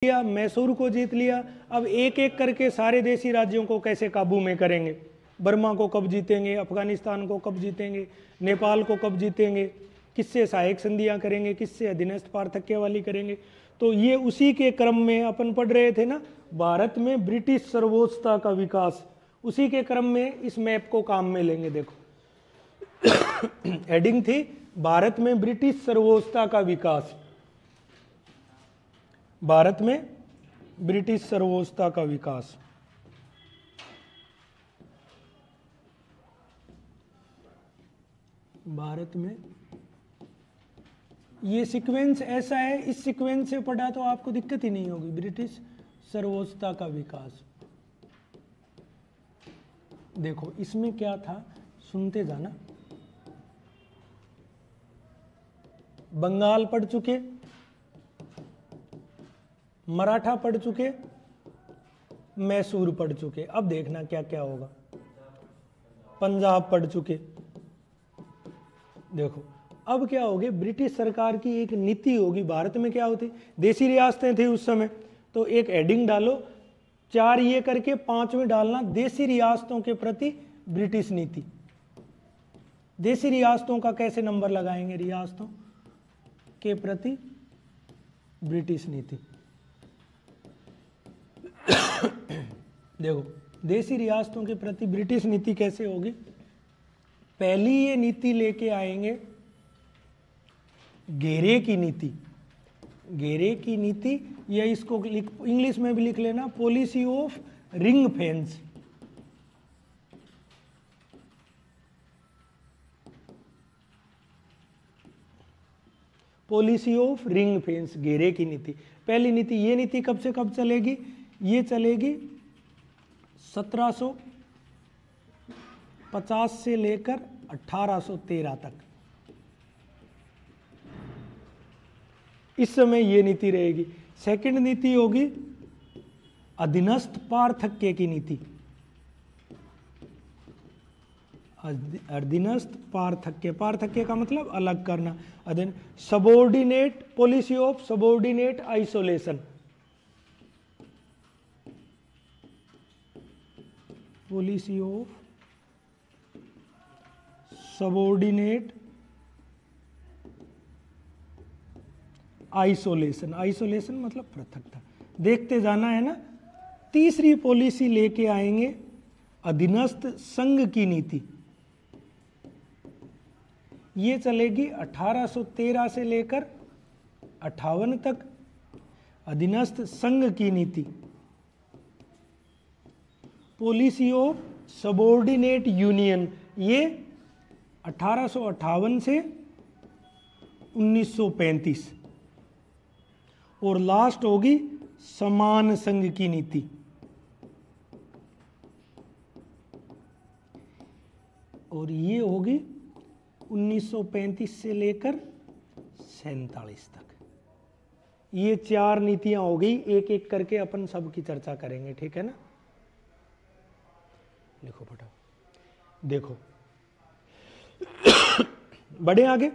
लिया, मैसूर को जीत लिया। अब एक एक करके सारे देशी राज्यों को कैसे काबू में करेंगे, बर्मा को कब जीतेंगे, अफगानिस्तान को कब जीतेंगे, नेपाल को कब जीतेंगे, किससे सहायक संधियां करेंगे, किससे अधीनस्थ पार्थक्य वाली करेंगे। तो ये उसी के क्रम में अपन पढ़ रहे थे ना, भारत में ब्रिटिश सर्वोच्चता का विकास, उसी के क्रम में इस मैप को काम में लेंगे। देखो हेडिंग थी भारत में ब्रिटिश सर्वोच्चता का विकास, भारत में ब्रिटिश सर्वोच्चता का विकास। भारत में ये सीक्वेंस ऐसा है, इस सीक्वेंस से पढ़ा तो आपको दिक्कत ही नहीं होगी। ब्रिटिश सर्वोच्चता का विकास, देखो इसमें क्या था, सुनते जाना। बंगाल पढ़ चुके, मराठा पढ़ चुके, मैसूर पढ़ चुके। अब देखना क्या क्या होगा। पंजाब पढ़ चुके। देखो अब क्या होगी, ब्रिटिश सरकार की एक नीति होगी। भारत में क्या होती, देशी रियासतें थी उस समय, तो एक हेडिंग डालो 4 ये करके 5वें डालना देशी रियासतों के प्रति ब्रिटिश नीति। देशी रियासतों का कैसे नंबर लगाएंगे, रियासतों के प्रति ब्रिटिश नीति। देखो देशी रियासतों के प्रति ब्रिटिश नीति कैसे होगी। पहली ये नीति लेके आएंगे घेरे की नीति। घेरे की नीति, या इसको इंग्लिश में भी लिख लेना, policy of ring fence. Policy of ring fence, घेरे की नीति पहली नीति। ये नीति कब से कब चलेगी, ये चलेगी 1750 से लेकर 1813 तक। इस समय ये नीति रहेगी। सेकंड नीति होगी अधीनस्थ पार्थक्य की नीति। अधीनस्थ पार्थक्य, पार्थक्य का मतलब अलग करना। अधीन subordinate, policy of subordinate isolation. Policy of subordinate isolation. Isolation मतलब पृथकता। देखते जाना है ना। तीसरी पॉलिसी लेके आएंगे अधीनस्थ संघ की नीति। ये चलेगी 1813 से लेकर 58 तक। अधीनस्थ संघ की नीति, पॉलिसी ऑफ सबॉर्डिनेट यूनियन, ये 1858 से 1935। और लास्ट होगी समान संघ की नीति। और ये होगी 1935 से लेकर 47 तक। ये 4 नीतियां हो गई, एक एक करके अपन सब की चर्चा करेंगे, ठीक है ना। लिखो फटाफट, देखो बढ़े आगे।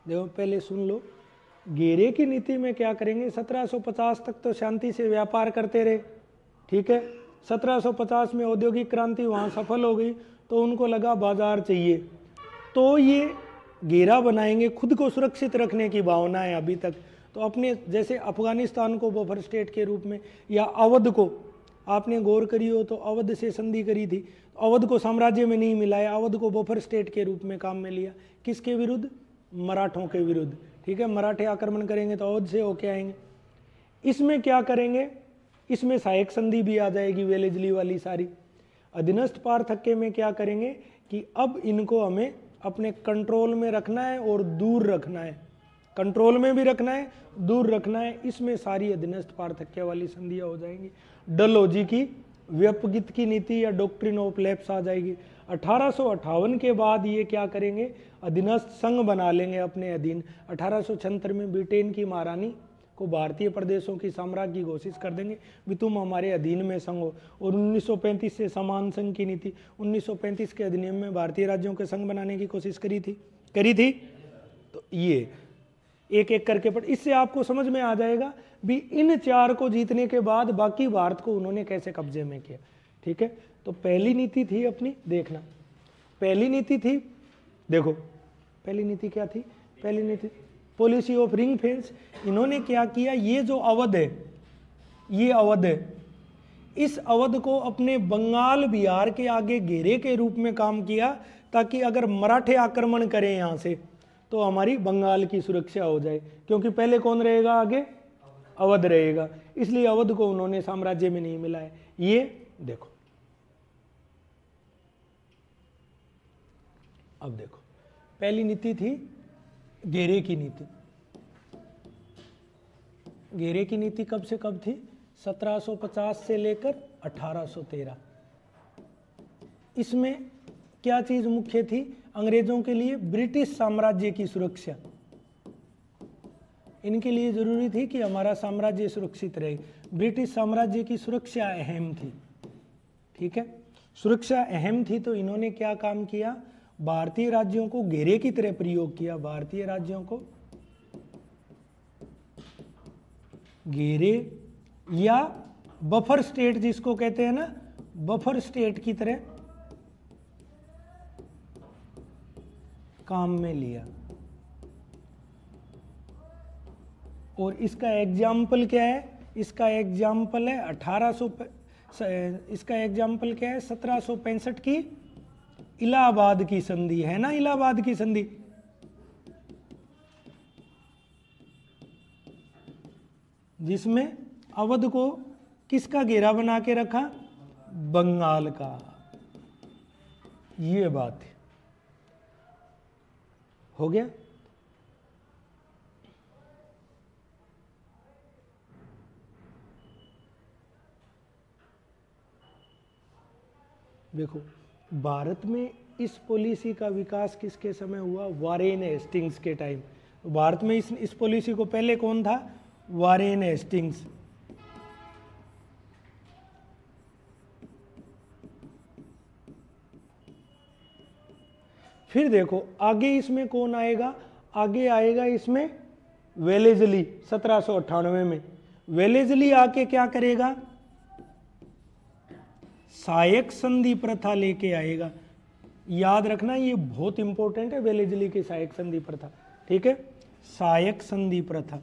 देखो पहले सुन लो, घेरे की नीति में क्या करेंगे। 1750 तक तो शांति से व्यापार करते रहे, ठीक है। 1750 में औद्योगिक क्रांति वहाँ सफल हो गई, तो उनको लगा बाजार चाहिए, तो ये घेरा बनाएंगे। खुद को सुरक्षित रखने की भावना है अभी तक, तो अपने जैसे अफगानिस्तान को बफर स्टेट के रूप में, या अवध को आपने गौर करी हो तो अवध से संधि करी थी, अवध को साम्राज्य में नहीं मिलाया, अवध को बफर स्टेट के रूप में काम में लिया। किसके विरुद्ध, मराठों के विरुद्ध, ठीक है। मराठे आक्रमण करेंगे तो अवध से होके आएंगे। इसमें क्या करेंगे, इसमें सहायक संधि भी आ जाएगी, वेलेजली वाली सारी। अधीनस्थ पार्थक्य में क्या करेंगे कि अब इनको हमें अपने कंट्रोल में रखना है और दूर रखना है। कंट्रोल में भी रखना है, दूर रखना है। इसमें सारी अधीनस्थ पार्थक्य वाली संधियां हो जाएंगी। डलहौजी की व्यपगित की नीति या डॉक्ट्रिन ऑफ लैप्स आ जाएगी। 1858 के बाद ये क्या करेंगे, अधीनस्थ संघ बना लेंगे अपने अधीन। 1876 में ब्रिटेन की महारानी को भारतीय प्रदेशों की साम्राज्य की घोषित कर देंगे भी तुम हमारे अधीन में संघ हो। और 1935 से समान संघ की नीति, 1935 के अधिनियम में भारतीय राज्यों के संघ बनाने की कोशिश करी थी। तो ये एक एक करके पढ़, इससे आपको समझ में आ जाएगा भी इन 4 को जीतने के बाद बाकी भारत को उन्होंने कैसे कब्जे में किया। ठीक है, तो पहली नीति थी अपनी, देखना पहली नीति थी, देखो पहली नीति क्या थी, पहली नीति पॉलिसी ऑफ रिंग फेंस। इन्होंने क्या किया, ये जो अवध है, ये अवध है, इस अवध को अपने बंगाल बिहार के आगे घेरे के रूप में काम किया, ताकि अगर मराठे आक्रमण करें यहाँ से तो हमारी बंगाल की सुरक्षा हो जाए, क्योंकि पहले कौन रहेगा आगे, अवध रहेगा, इसलिए अवध को उन्होंने साम्राज्य में नहीं मिला है। ये देखो, अब देखो पहली नीति थी घेरे की नीति। घेरे की नीति कब से कब थी, 1750 से लेकर 1813। इसमें क्या चीज मुख्य थी, अंग्रेजों के लिए ब्रिटिश साम्राज्य की सुरक्षा। इनके लिए जरूरी थी कि हमारा साम्राज्य सुरक्षित रहे, ब्रिटिश साम्राज्य की सुरक्षा अहम थी। ठीक है, सुरक्षा अहम थी, तो इन्होंने क्या काम किया, भारतीय राज्यों को घेरे की तरह प्रयोग किया, भारतीय राज्यों को घेरे या बफर स्टेट जिसको कहते हैं ना, बफर स्टेट की तरह काम में लिया। और इसका एग्जाम्पल क्या है, इसका एग्जाम्पल है 1765 की इलाहाबाद की संधि, है ना, इलाहाबाद की संधि। जिसमें अवध को किसका घेरा बना के रखा, बंगाल का। ये बात है, हो गया। देखो भारत में इस पॉलिसी का विकास किसके समय हुआ, वारेन हेस्टिंग्स के टाइम। भारत में इस पॉलिसी को पहले कौन था, वारेन हेस्टिंग्स। फिर देखो आगे इसमें कौन आएगा, आगे आएगा इसमें वेलेजली 1798 में। वेलेजली आके क्या करेगा, सहायक संधि प्रथा लेके आएगा। याद रखना ये बहुत इंपॉर्टेंट है, वेलेजली की सहायक संधि प्रथा। ठीक है, सहायक संधि प्रथा।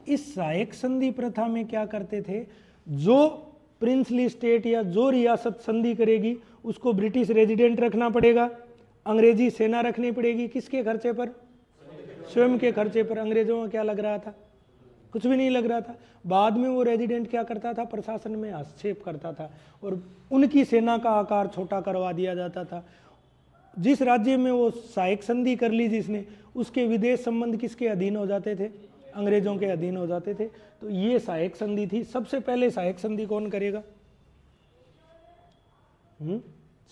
इस सहायक संधि प्रथा में क्या करते थे, जो प्रिंसली स्टेट या जो रियासत संधि करेगी उसको ब्रिटिश रेजिडेंट रखना पड़ेगा, अंग्रेजी सेना रखनी पड़ेगी। किसके खर्चे पर, स्वयं के खर्चे पर। अंग्रेजों को क्या लग रहा था, कुछ भी नहीं लग रहा था। बाद में वो रेजिडेंट क्या करता था, प्रशासन में हस्तक्षेप करता था और उनकी सेना का आकार छोटा करवा दिया जाता था। जिस राज्य में वो सहायक संधि कर ली जिसने, उसके विदेश संबंध किसके अधीन हो जाते थे, अंग्रेजों के अधीन हो जाते थे। तो ये सहायक संधि थी। सबसे पहले सहायक संधि कौन करेगा,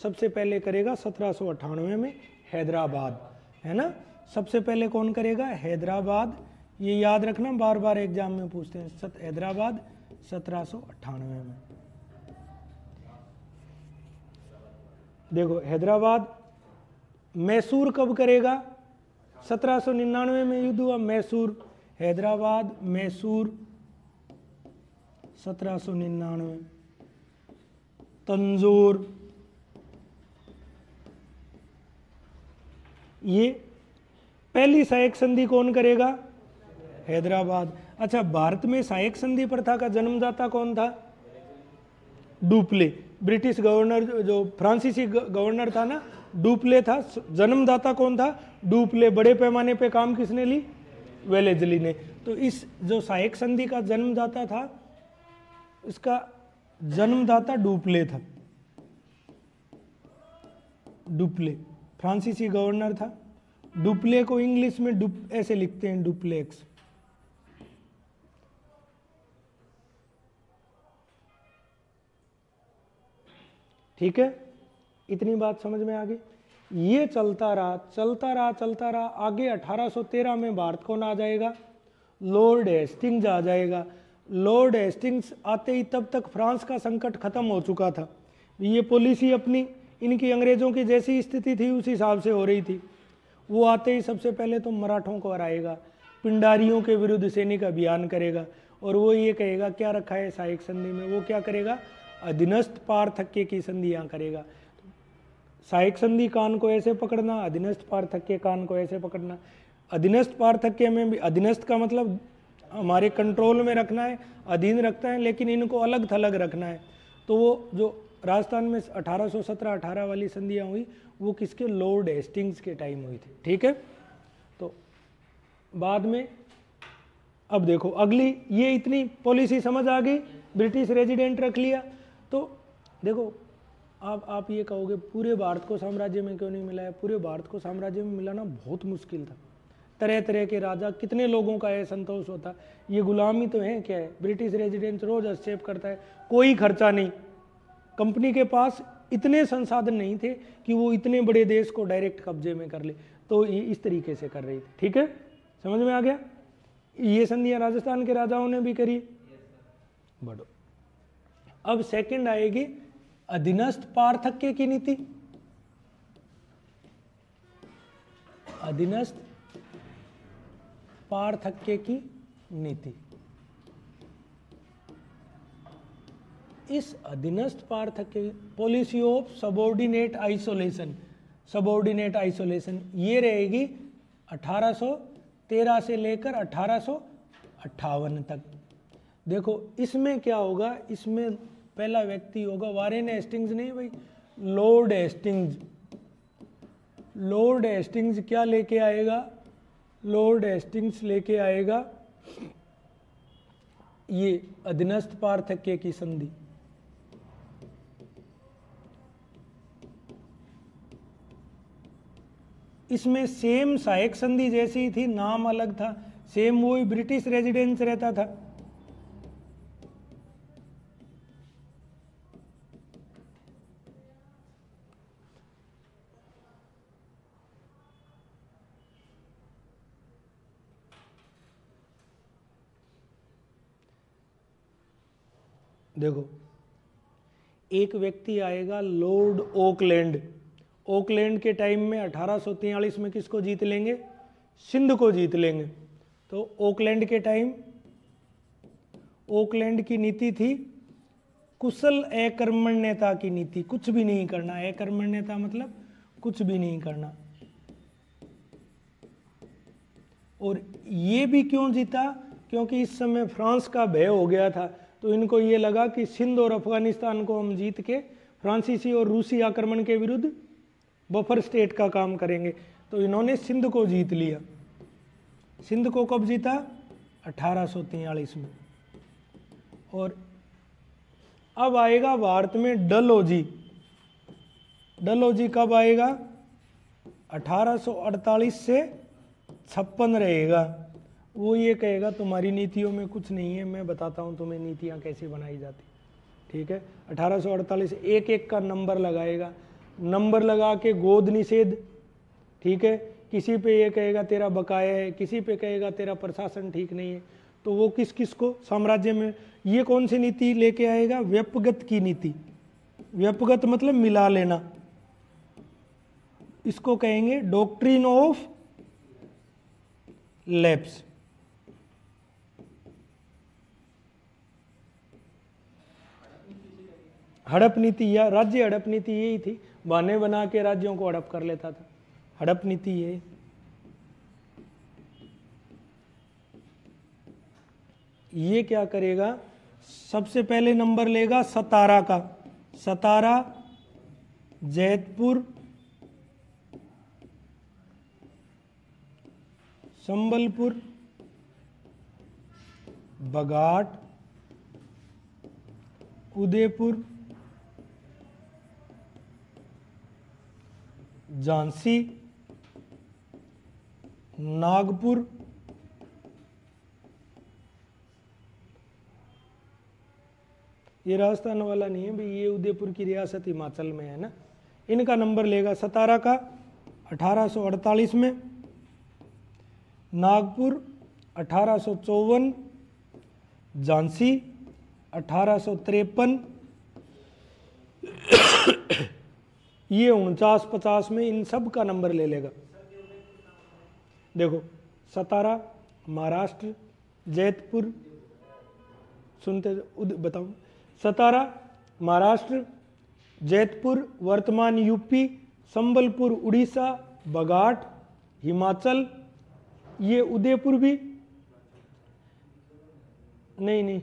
सबसे पहले करेगा 1798 में हैदराबाद, है ना। सबसे पहले कौन करेगा, हैदराबाद। ये याद रखना, बार बार एग्जाम में पूछते हैं, हैदराबाद 1798 में। देखो हैदराबाद। मैसूर कब करेगा, 1799 में युद्ध हुआ मैसूर, हैदराबाद मैसूर 1799। तंजौर, ये पहली सहायक संधि कौन करेगा, हैदराबाद। अच्छा, भारत में सहायक संधि प्रथा का जन्मदाता कौन था, डुप्ले। ब्रिटिश गवर्नर, जो फ्रांसीसी गवर्नर था ना, डुप्ले था। जन्मदाता कौन था, डुप्ले। बड़े पैमाने पे काम किसने ली, वेलेजली ने। तो इस जो सहायक संधि का जन्मदाता था, इसका जन्मदाता डुप्ले था। डुप्ले फ्रांसीसी गवर्नर था। डुप्ले को इंग्लिश में ऐसे लिखते हैं, डुप्लेक्स। ठीक है, इतनी बात समझ में आ गई। ये चलता रहा चलता रहा चलता रहा। आगे 1813 में भारत कौन आ जाएगा, लॉर्ड हेस्टिंग्स आ जाएगा। लॉर्ड हेस्टिंग्स आते ही तब तक फ्रांस का संकट खत्म हो चुका था। ये पॉलिसी अपनी इनकी अंग्रेजों की जैसी स्थिति थी उस हिसाब से हो रही थी। वो आते ही सबसे पहले तो मराठों को हराएगा, पिंडारियों के विरुद्ध सैनिक अभियान करेगा, और वो ये कहेगा क्या रखा है सहायक संधि में, वो क्या करेगा, अधीनस्थ पार्थक्य की संधि यहाँ करेगा। सहायक संधि कान को ऐसे पकड़ना, अधीनस्थ पार्थक्य कान को ऐसे पकड़ना। अधीनस्थ पार्थक्य में भी, अधीनस्थ का मतलब हमारे कंट्रोल में रखना है, अधीन रखता है, लेकिन इनको अलग थलग रखना है। तो वो जो राजस्थान में 1817-18 वाली संधियाँ हुई वो किसके, लॉर्ड हेस्टिंग्स के टाइम हुई थी। ठीक है, तो बाद में अब देखो अगली, ये इतनी पॉलिसी समझ आ गई, ब्रिटिश रेजिडेंट रख लिया। तो देखो आप ये कहोगे पूरे भारत को साम्राज्य में क्यों नहीं मिला है, पूरे भारत को साम्राज्य में मिलाना बहुत मुश्किल था। तरह तरह के राजा, कितने लोगों का असंतोष होता, ये गुलामी तो है क्या है, ब्रिटिश रेजिडेंट रोज हस्तक्षेप करता है, कोई खर्चा नहीं, कंपनी के पास इतने संसाधन नहीं थे कि वो इतने बड़े देश को डायरेक्ट कब्जे में कर ले, तो ये इस तरीके से कर रही थी। ठीक है, समझ में आ गया। ये संधियां राजस्थान के राजाओं ने भी करी। बढ़ो, अब सेकंड आएगी अधीनस्थ पार्थक्य की नीति। अधीनस्थ पार्थक्य की नीति, इस अधीनस्थ पार्थक्य, policy of subordinate isolation, subordinate isolation ये रहेगी 1813 से लेकर 1858 तक। देखो इसमें क्या होगा, इसमें पहला व्यक्ति होगा वारेन हेस्टिंग्स, नहीं भाई, लॉर्ड हेस्टिंग्स। लॉर्ड हेस्टिंग्स क्या लेके आएगा, लॉर्ड हेस्टिंग्स लेके आएगा ये अधीनस्थ पार्थक्य की संधि। इसमें सेम सहायक संधि जैसी ही थी, नाम अलग था, सेम वही ब्रिटिश रेजिडेंस रहता था। देखो एक व्यक्ति आएगा लॉर्ड ओकलैंड। ओकलैंड के टाइम में 1843 में किसको जीत लेंगे, सिंध को जीत लेंगे। तो ओकलैंड के टाइम, ओकलैंड की नीति थी कुशल अकर्मण्यता की नीति, कुछ भी नहीं करना। अकर्मण्यता मतलब कुछ भी नहीं करना। और ये भी क्यों जीता, क्योंकि इस समय फ्रांस का भय हो गया था, तो इनको ये लगा कि सिंध और अफगानिस्तान को हम जीत के फ्रांसीसी और रूसी आक्रमण के विरुद्ध बफर स्टेट का काम करेंगे। तो इन्होंने सिंध को जीत लिया। सिंध को कब जीता, 1843 में। और अब आएगा भारत में डलहौजी। डलहौजी कब आएगा, 1848 से 56 रहेगा। वो ये कहेगा तुम्हारी नीतियों में कुछ नहीं है, मैं बताता हूँ तुम्हें नीतियाँ कैसे बनाई जाती। ठीक है, 1848 एक एक का नंबर लगाएगा, नंबर लगा के गोद निषेध। ठीक है, किसी पे ये कहेगा तेरा बकाया है, किसी पे कहेगा तेरा प्रशासन ठीक नहीं है। तो वो किस किस को साम्राज्य में, ये कौन सी नीति लेके आएगा, व्यपगत की नीति। व्यपगत मतलब मिला लेना, इसको कहेंगे डॉक्ट्रिन ऑफ लैप्स। हड़प नीति या राज्य हड़प नीति यही थी, बहाने बना के राज्यों को हड़प कर लेता था, हड़प नीति ये। ये क्या करेगा, सबसे पहले नंबर लेगा सतारा का, सतारा, जैतपुर, संबलपुर, बघाट, उदयपुर, झांसी, नागपुर, ये राजस्थान वाला नहीं है भाई, ये उदयपुर की रियासत हिमाचल में है ना। इनका नंबर लेगा सतारा का 1848 में, नागपुर 1854, झांसी 1853, ये 49-50 में इन सब का नंबर ले लेगा। देखो सतारा महाराष्ट्र, जैतपुर, सुनते बताऊं, सतारा महाराष्ट्र, जैतपुर वर्तमान यूपी, संबलपुर उड़ीसा, बघाट हिमाचल, ये उदयपुर भी नहीं,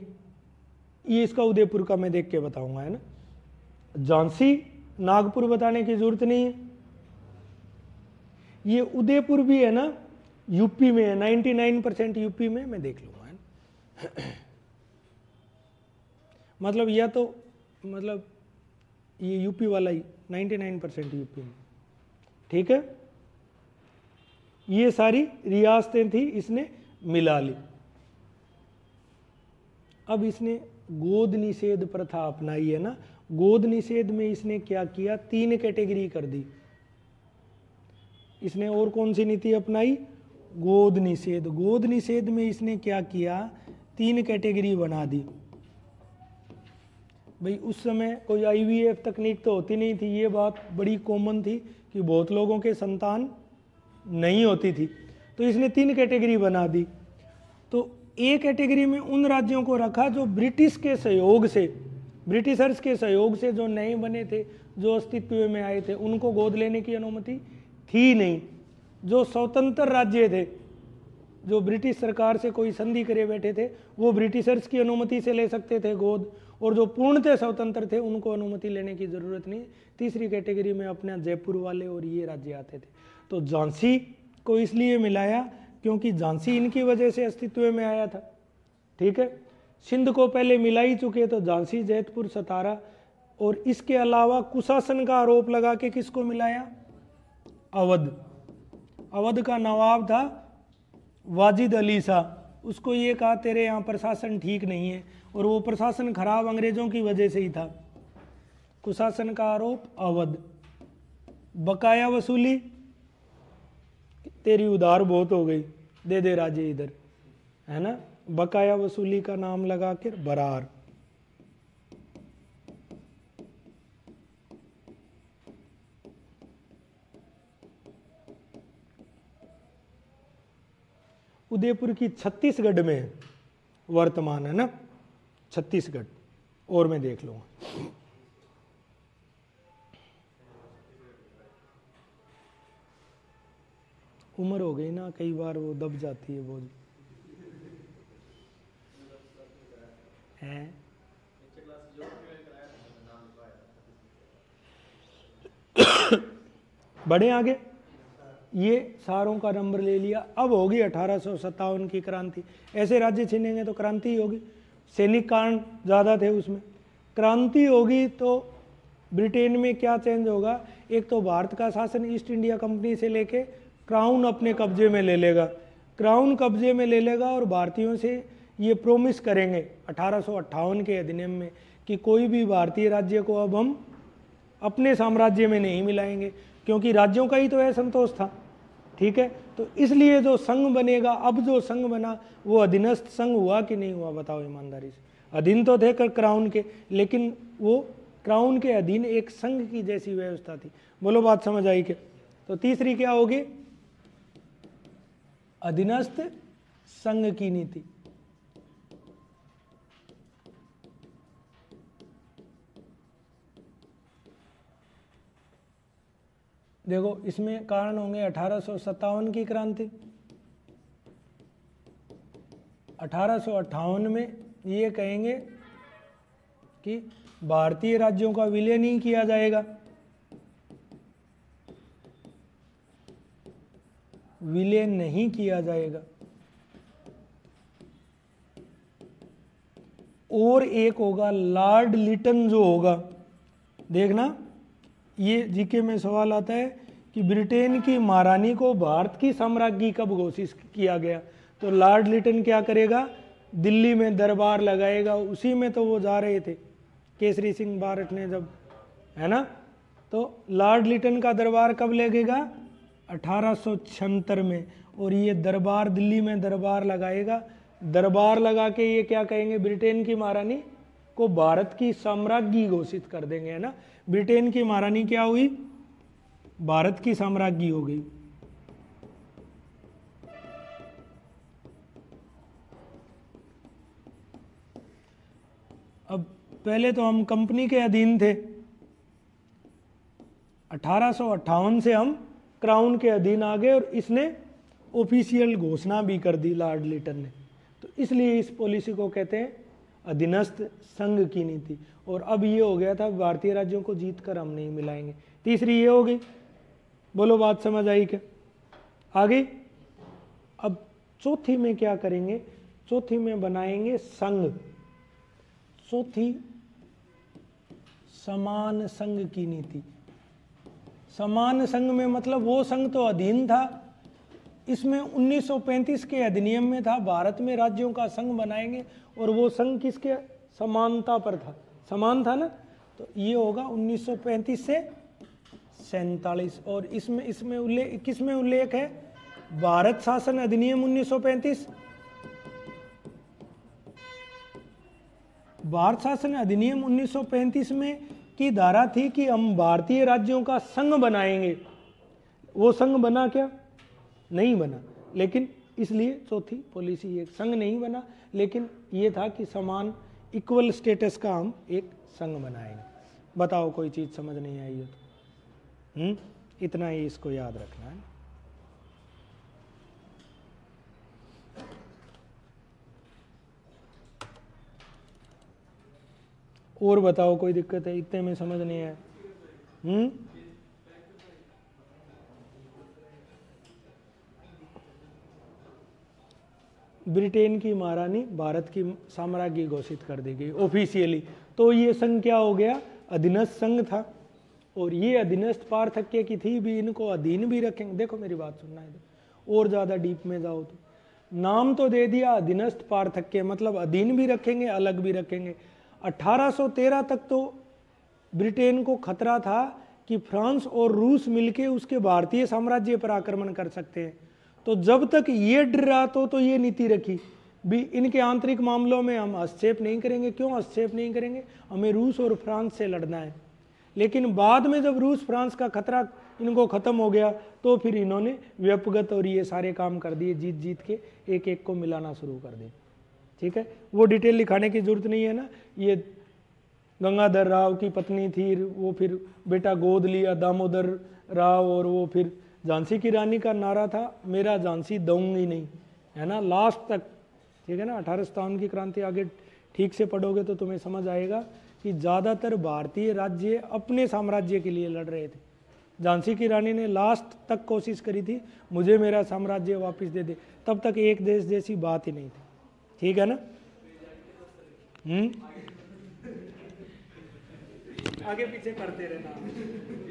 ये इसका उदयपुर का मैं देख के बताऊंगा, है ना। झांसी नागपुर बताने की जरूरत नहीं है। ये उदयपुर भी है ना, यूपी में है, 99% यूपी में, मैं देख लूंगा, है ना। मतलब या तो मतलब ये यूपी वाला ही 99% यूपी में, ठीक है। ये सारी रियासतें थी, इसने मिला ली। अब इसने गोद निषेध प्रथा अपनाई है ना। गोद निषेध में इसने क्या किया, 3 कैटेगरी कर दी इसने। और कौन सी नीति अपनाई, गोद निषेध। गोद निषेध में इसने क्या किया, 3 कैटेगरी बना दी। भाई उस समय कोई IVF तकनीक तो होती नहीं थी, ये बात बड़ी कॉमन थी कि बहुत लोगों के संतान नहीं होती थी, तो इसने 3 कैटेगरी बना दी। तो ए कैटेगरी में उन राज्यों को रखा जो ब्रिटिश के सहयोग से, ब्रिटिशर्स के सहयोग से जो नए बने थे, जो अस्तित्व में आए थे, उनको गोद लेने की अनुमति थी नहीं। जो स्वतंत्र राज्य थे, जो ब्रिटिश सरकार से कोई संधि करे बैठे थे, वो ब्रिटिशर्स की अनुमति से ले सकते थे गोद, और जो पूर्णतः स्वतंत्र थे उनको अनुमति लेने की जरूरत नहीं। तीसरी कैटेगरी में अपना जयपुर वाले और ये राज्य आते थे। तो झांसी को इसलिए मिलाया क्योंकि झांसी इनकी वजह से अस्तित्व में आया था, ठीक है। सिंध को पहले मिला ही चुके, तो झांसी, जैतपुर, सतारा, और इसके अलावा कुशासन का आरोप लगा के किसको मिलाया, अवध। अवध का नवाब था वाजिद अली शाह, उसको ये कहा तेरे यहाँ प्रशासन ठीक नहीं है, और वो प्रशासन खराब अंग्रेजों की वजह से ही था। कुशासन का आरोप अवध। बकाया वसूली, तेरी उधार बहुत हो गई, दे दे राजे इधर, है ना। बकाया वसूली का नाम लगा कर बरार। उदयपुर की छत्तीसगढ़ में है वर्तमान, है ना, छत्तीसगढ़। और मैं देख लूंगा। उम्र हो गई ना, कई बार वो दब जाती है बोझ है। बढ़े आगे, ये सारों का नंबर ले लिया। अब होगी 1857 की क्रांति। ऐसे राज्य छीनेंगे तो क्रांति ही होगी। सैनिक कांड ज़्यादा थे उसमें। क्रांति होगी तो ब्रिटेन में क्या चेंज होगा, एक तो भारत का शासन ईस्ट इंडिया कंपनी से लेके क्राउन अपने कब्जे में ले लेगा, क्राउन कब्जे में ले लेगा, और भारतीयों से ये प्रोमिस करेंगे 1858 के अधिनियम में कि कोई भी भारतीय राज्य को अब हम अपने साम्राज्य में नहीं मिलाएंगे, क्योंकि राज्यों का ही तो है संतोष था, ठीक है। तो इसलिए जो संघ बनेगा, अब जो संघ बना वो अधीनस्थ संघ हुआ कि नहीं हुआ, बताओ ईमानदारी से। अधीन तो थे क्राउन के, लेकिन वो क्राउन के अधीन एक संघ की जैसी व्यवस्था थी। बोलो बात समझ आई क्या। तो तीसरी क्या होगी, अधीनस्थ संघ की नीति। देखो इसमें कारण होंगे 1857 की क्रांति। 1858 में ये कहेंगे कि भारतीय राज्यों का विलय नहीं किया जाएगा, विलय नहीं किया जाएगा। और एक होगा लॉर्ड लिटन जो होगा, देखना ये जीके में सवाल आता है कि ब्रिटेन की महारानी को भारत की साम्राज्ञी कब घोषित किया गया। तो लॉर्ड लिटन क्या करेगा, दिल्ली में दरबार लगाएगा। उसी में तो वो जा रहे थे केसरी सिंह भारत ने जब, है ना। तो लॉर्ड लिटन का दरबार कब लगेगा, 1876 में। और ये दरबार दिल्ली में दरबार लगाएगा। दरबार लगा के ये क्या कहेंगे, ब्रिटेन की महारानी को भारत की साम्राज्ञी घोषित कर देंगे, है ना। ब्रिटेन की महारानी क्या हुई, भारत की साम्राज्य हो गई। अब पहले तो हम कंपनी के अधीन थे, 1858 से हम क्राउन के अधीन आ गए और इसने ऑफिशियल घोषणा भी कर दी लॉर्ड लिटन ने। तो इसलिए इस पॉलिसी को कहते हैं अधीनस्थ संघ की नीति। और अब ये हो गया था भारतीय राज्यों को जीत कर हम नहीं मिलाएंगे। तीसरी ये हो गई, बोलो बात समझ आई क्या? आ गई। अब चौथी में क्या करेंगे? चौथी में बनाएंगे संघ। चौथी समान संघ की नीति। समान संघ में मतलब वो संघ तो अधीन था, इसमें 1935 के अधिनियम में था भारत में राज्यों का संघ बनाएंगे, और वो संघ किसके समानता पर था, समान था ना। तो ये होगा 1935 से 47। और इसमें उल्लेख किसमें उल्लेख है? भारत शासन अधिनियम 1935। भारत शासन अधिनियम 1935 में की धारा थी कि हम भारतीय राज्यों का संघ बनाएंगे। वो संघ बना क्या? नहीं बना। लेकिन इसलिए चौथी पॉलिसी, एक संघ नहीं बना, लेकिन ये था कि समान इक्वल स्टेटस का हम एक संघ बनाएंगे। बताओ कोई चीज समझ नहीं आई हो तो? इतना ही इसको याद रखना है। और बताओ कोई दिक्कत है? इतने में समझ नहीं आया? ब्रिटेन की महारानी भारत की साम्राज्य घोषित कर दी गई ऑफिशियली। तो ये संघ क्या हो गया? अधीनस्थ संघ था। और ये अधीनस्थ पार्थक्य की थी भी, इनको अधीन भी रखेंगे। देखो मेरी बात सुनना है तो, और ज़्यादा डीप में जाओ तो नाम तो दे दिया अधीनस्थ पार्थक्य, मतलब अधीन भी रखेंगे अलग भी रखेंगे। 1813 तक तो ब्रिटेन को खतरा था कि फ्रांस और रूस मिलके उसके भारतीय साम्राज्य पर आक्रमण कर सकते हैं। तो जब तक ये डर रहा तो ये नीति रखी भी, इनके आंतरिक मामलों में हम हस्तक्षेप नहीं करेंगे। क्यों हस्तक्षेप नहीं करेंगे? हमें रूस और फ्रांस से लड़ना है। लेकिन बाद में जब रूस फ्रांस का खतरा इनको खत्म हो गया तो फिर इन्होंने व्यक्तिगत और ये सारे काम कर दिए, जीत जीत के एक एक को मिलाना शुरू कर दिया। ठीक है, वो डिटेल लिखाने की जरूरत नहीं है ना। ये गंगाधर राव की पत्नी थी, वो फिर बेटा गोद लिया दामोदर राव, और वो फिर झांसी की रानी का नारा था मेरा झांसी दूंगी नहीं, है ना, लास्ट तक। ठीक है ना। 1857 की क्रांति आगे ठीक से पढ़ोगे तो तुम्हें समझ आएगा कि ज़्यादातर भारतीय राज्य अपने साम्राज्य के लिए लड़ रहे थे। झांसी की रानी ने लास्ट तक कोशिश करी थी मुझे मेरा साम्राज्य वापस दे दे, तब तक एक देश जैसी बात ही नहीं थी। ठीक है ना। आगे पीछे करते रहना।